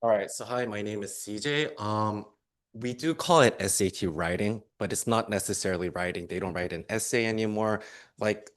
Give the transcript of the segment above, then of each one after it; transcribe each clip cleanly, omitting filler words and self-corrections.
All right, so hi, my name is CJ. We do call it SAT writing, but it's not necessarily writing. They don't write an essay anymore. Like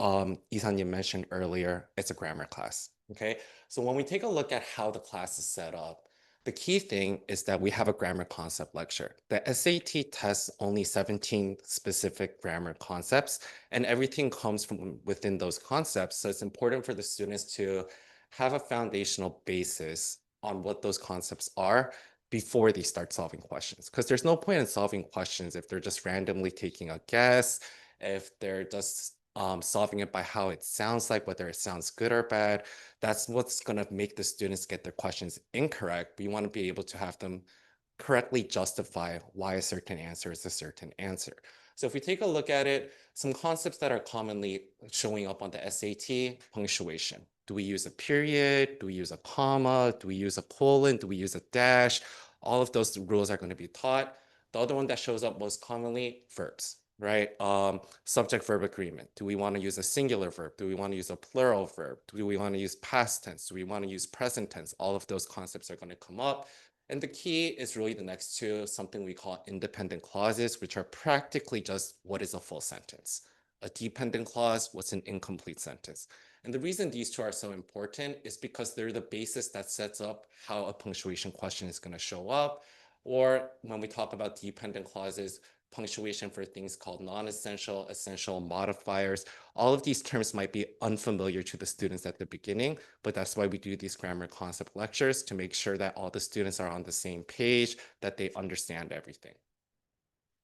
Ethan, you mentioned earlier, it's a grammar class. Okay, so when we take a look at how the class is set up, the key thing is that we have a grammar concept lecture. The SAT tests only 17 specific grammar concepts, and everything comes from within those concepts. So it's important for the students to have a foundational basis on what those concepts are before they start solving questions. Because there's no point in solving questions if they're just randomly taking a guess, if they're just solving it by how it sounds like, whether it sounds good or bad. That's what's going to make the students get their questions incorrect. We want to be able to have them correctly justify why a certain answer is a certain answer. So if we take a look at it, some concepts that are commonly showing up on the SAT, punctuation. Do we use a period? Do we use a comma? Do we use a colon? Do we use a dash? All of those rules are going to be taught. The other one that shows up most commonly, verbs, right? Subject-verb agreement. Do we want to use a singular verb? Do we want to use a plural verb? Do we want to use past tense? Do we want to use present tense? All of those concepts are going to come up. And the key is really the next two, something we call independent clauses, which are practically just what is a full sentence. A dependent clause, what's an incomplete sentence. And the reason these two are so important is because they're the basis that sets up how a punctuation question is going to show up. Or when we talk about dependent clauses, punctuation for things called non-essential, essential modifiers. All of these terms might be unfamiliar to the students at the beginning, but that's why we do these grammar concept lectures to make sure that all the students are on the same page, that they understand everything.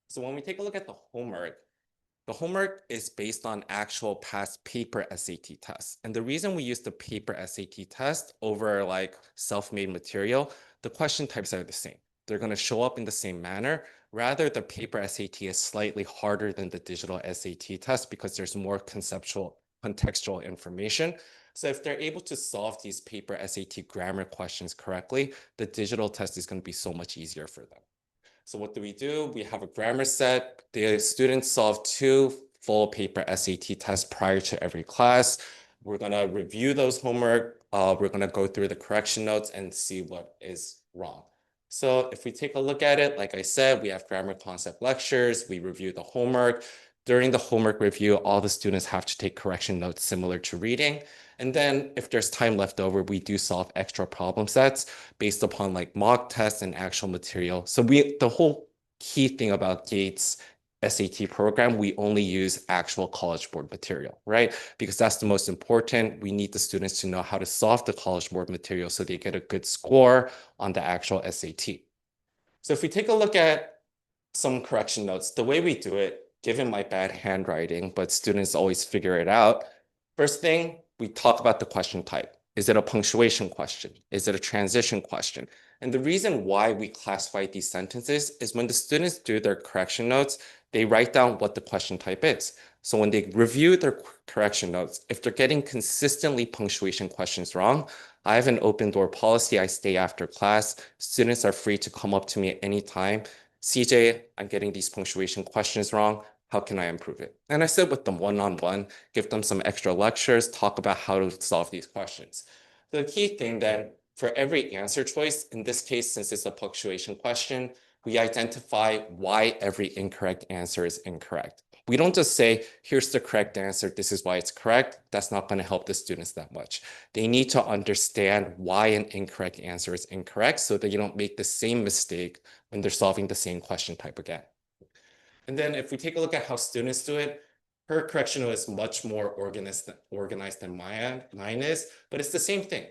So when we take a look at the homework is based on actual past paper SAT tests. And the reason we use the paper SAT test over like self-made material, the question types are the same. They're going to show up in the same manner. Rather, the paper SAT is slightly harder than the digital SAT test because there's more contextual information. So if they're able to solve these paper SAT grammar questions correctly, the digital test is going to be so much easier for them. So what do? We have a grammar set. The students solve 2 full paper SAT tests prior to every class. We're going to review those homework. We're going to go through the correction notes and see what is wrong. So if we take a look at it, like I said, we have grammar concept lectures. We review the homework. During the homework review, all the students have to take correction notes similar to reading. And then if there's time left over, we do solve extra problem sets based upon like mock tests and actual material. So the whole key thing about Gates SAT program, we only use actual College Board material, right? Because that's the most important. We need the students to know how to solve the College Board material so they get a good score on the actual SAT. So if we take a look at some correction notes, the way we do it, given my bad handwriting, but students always figure it out. First thing, we talk about the question type. Is it a punctuation question? Is it a transition question? And the reason why we classify these sentences is when the students do their correction notes, they write down what the question type is. So when they review their correction notes, if they're getting consistently punctuation questions wrong, I have an open door policy. I stay after class. Students are free to come up to me at any time. CJ, I'm getting these punctuation questions wrong. How can I improve it? And I sit with them one-on-one, give them some extra lectures, talk about how to solve these questions. The key thing then, for every answer choice, in this case, since it's a punctuation question, we identify why every incorrect answer is incorrect. We don't just say, here's the correct answer, this is why it's correct. That's not going to help the students that much. They need to understand why an incorrect answer is incorrect so that you don't make the same mistake when they're solving the same question type again. And then if we take a look at how students do it, her correction is much more organized than mine is, but it's the same thing.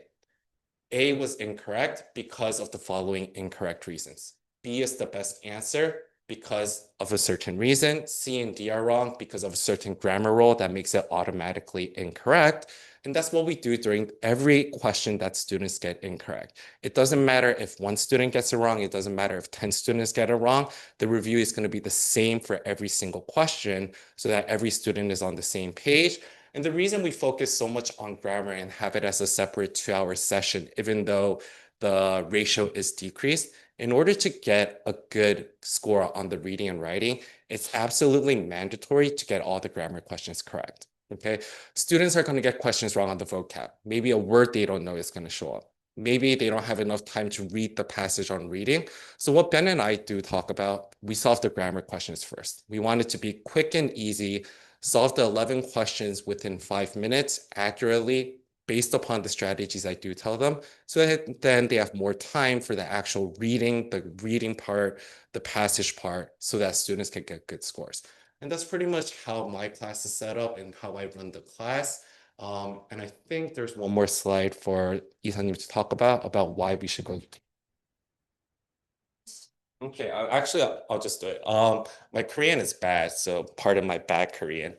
A was incorrect because of the following incorrect reasons. B is the best answer because of a certain reason. C and D are wrong because of a certain grammar rule that makes it automatically incorrect. And that's what we do during every question that students get incorrect. It doesn't matter if 1 student gets it wrong. It doesn't matter if 10 students get it wrong. The review is going to be the same for every single question so that every student is on the same page. And the reason we focus so much on grammar and have it as a separate 2-hour session, even though the ratio is decreased, in order to get a good score on the reading and writing, it's absolutely mandatory to get all the grammar questions correct. Okay, students are going to get questions wrong on the vocab. Maybe a word they don't know is going to show up. maybe they don't have enough time to read the passage on reading. So what Ben and I do talk about, we solve the grammar questions first. We want it to be quick and easy, solve the 11 questions within 5 minutes accurately based upon the strategies I do tell them. So that then they have more time for the actual reading, the reading part, the passage part, so that students can get good scores. And that's pretty much how my class is set up and how I run the class. And I think there's one more slide for Ethan to talk about why we should go. Okay, I'll just do it. My Korean is bad, so pardon my bad Korean.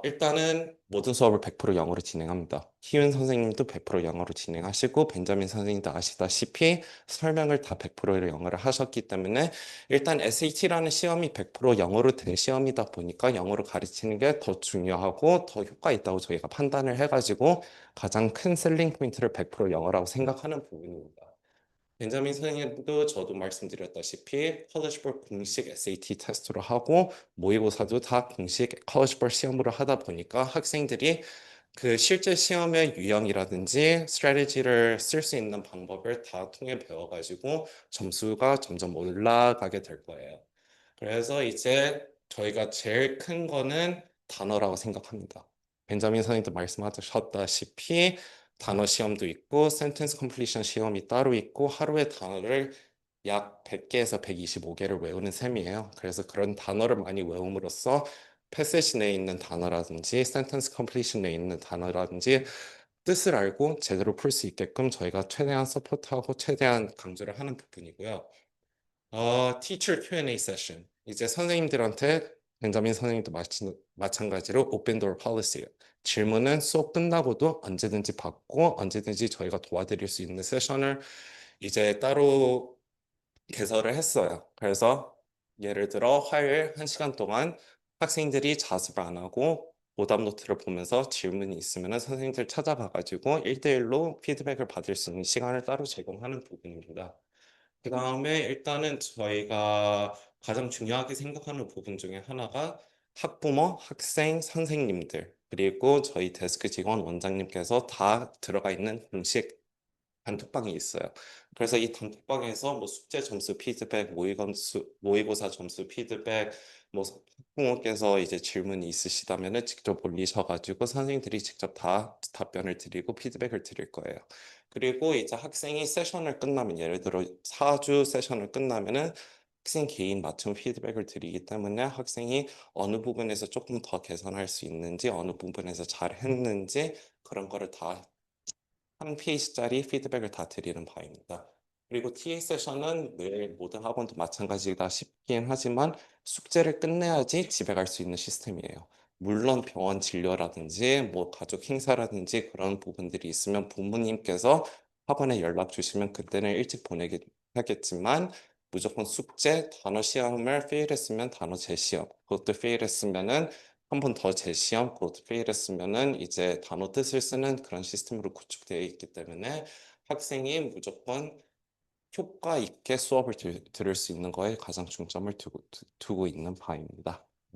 일단은 모든 수업을 100% 영어로 진행합니다. 희윤 선생님도 100% 영어로 진행하시고 벤자민 선생님도 아시다시피 설명을 다 100%로 영어를 하셨기 때문에 일단 SAT라는 시험이 100% 영어로 된 시험이다 보니까 영어로 가르치는 게 더 중요하고 더 효과 있다고 저희가 판단을 해가지고 가장 큰 셀링 포인트를 100% 영어라고 생각하는 부분입니다. 벤자민 선생님도 저도 말씀드렸다시피 컬리지볼 공식 SAT 테스트로 하고 모의고사도 다 공식 컬리지볼 시험으로 하다 보니까 학생들이 그 실제 시험의 유형이라든지 스트래티지를 쓸 수 있는 방법을 다 통해 배워가지고 점수가 점점 올라가게 될 거예요. 그래서 이제 저희가 제일 큰 거는 단어라고 생각합니다. 벤자민 선생님도 말씀하셨다시피 단어 시험도 있고 센텐스 컴플리션 시험이 따로 있고 하루에 단어를 약 100개에서 125개를 외우는 셈이에요. 그래서 그런 단어를 많이 외움으로써 패세지 내에 있는 단어라든지 센텐스 컴플리션 내에 있는 단어라든지 뜻을 알고 제대로 풀 수 있게끔 저희가 최대한 서포트하고 최대한 강조를 하는 부분이고요. Teacher Q&A 세션. 이제 선생님들한테 벤자민 선생님도 마찬가지로 오pen door policy. 질문은 수업 끝나고도 언제든지 받고 언제든지 저희가 도와드릴 수 있는 세션을 이제 따로 개설을 했어요. 그래서 예를 들어 화요일 1시간 동안 학생들이 자습을 안 하고 오답 노트를 보면서 질문이 있으면 선생님들 찾아가가지고 1대1로 피드백을 받을 수 있는 시간을 따로 제공하는 부분입니다. 그 다음에 일단은 저희가 가장 중요하게 생각하는 부분 중에 하나가 학부모, 학생, 선생님들, 그리고 저희 데스크 직원 원장님께서 다 들어가 있는 공식 단톡방이 있어요. 그래서 이 단톡방에서 뭐 숙제 점수 피드백, 모의고사 점수 피드백, 뭐 학부모께서 이제 질문이 있으시다면은 직접 올리셔가지고 선생님들이 직접 다 답변을 드리고 피드백을 드릴 거예요. 그리고 이제 학생이 세션을 끝나면 예를 들어 4주 세션을 끝나면은 학생 개인 맞춤 피드백을 드리기 때문에 학생이 어느 부분에서 조금 더 개선할 수 있는지 어느 부분에서 잘 했는지 그런 거를 다 한 페이지짜리 피드백을 다 드리는 바입니다. 그리고 TA 세션은 늘 모든 학원도 마찬가지다 싶긴 하지만 숙제를 끝내야지 집에 갈 수 있는 시스템이에요. 물론 병원 진료라든지 뭐 가족 행사라든지 그런 부분들이 있으면 부모님께서 학원에 연락 주시면 그때는 일찍 보내긴 하겠지만 무조건 숙제, 단어 시험을 페일했으면 단어 재시험, 그것도 페일했으면은 한 번 더 재시험, 그것도 페일했으면은 이제 단어 뜻을 쓰는 그런 시스템으로 구축되어 있기 때문에 학생이 무조건 효과 있게 수업을 들을 수 있는 거에 가장 중점을 두고 있는 바입니다.